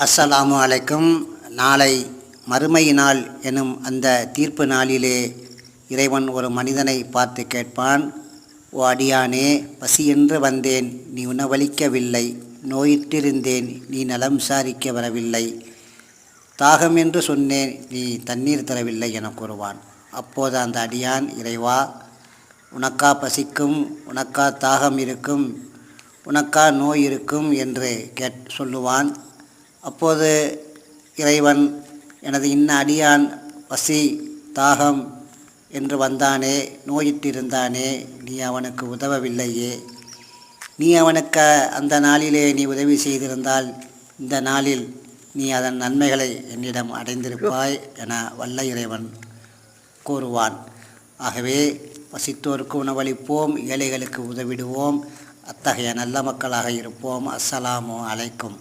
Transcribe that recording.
அஸ்ஸலாமு அலைக்கும். நாளை மறுமை நாள் எனும் அந்த தீர்ப்பு நாளிலே இறைவன் ஒரு மனிதனை பார்த்து கேட்பான், ஓ அடியானே, பசியென்று வந்தேன், நீ உணவளிக்கவில்லை. நோயிற்றிருந்தேன், நீ நலம் விசாரிக்க வரவில்லை. தாகம் என்று சொன்னேன், நீ தண்ணீர் தரவில்லை என கூறுவான். அப்போது அந்த அடியான், இறைவா, உனக்கா பசிக்கும், உனக்கா தாகம் இருக்கும், உனக்கா நோய் இருக்கும் என்று சொல்லுவான். அப்போது இறைவன், எனது இன்ன அடியான் பசி தாகம் என்று வந்தானே, நோயிட்டிருந்தானே, நீ அவனுக்கு உதவவில்லையே. நீ அவனுக்கு அந்த நாளிலே நீ உதவி செய்திருந்தால் இந்த நாளில் நீ அதன் நன்மைகளை என்னிடம் அடைந்திருப்பாய் என வல்ல இறைவன் கூறுவான். ஆகவே பசித்தோருக்கு உணவளிப்போம், ஏழைகளுக்கு உதவிடுவோம், அத்தகைய நல்ல மக்களாக இருப்போம். அஸ்ஸலாமு அலைக்கும்.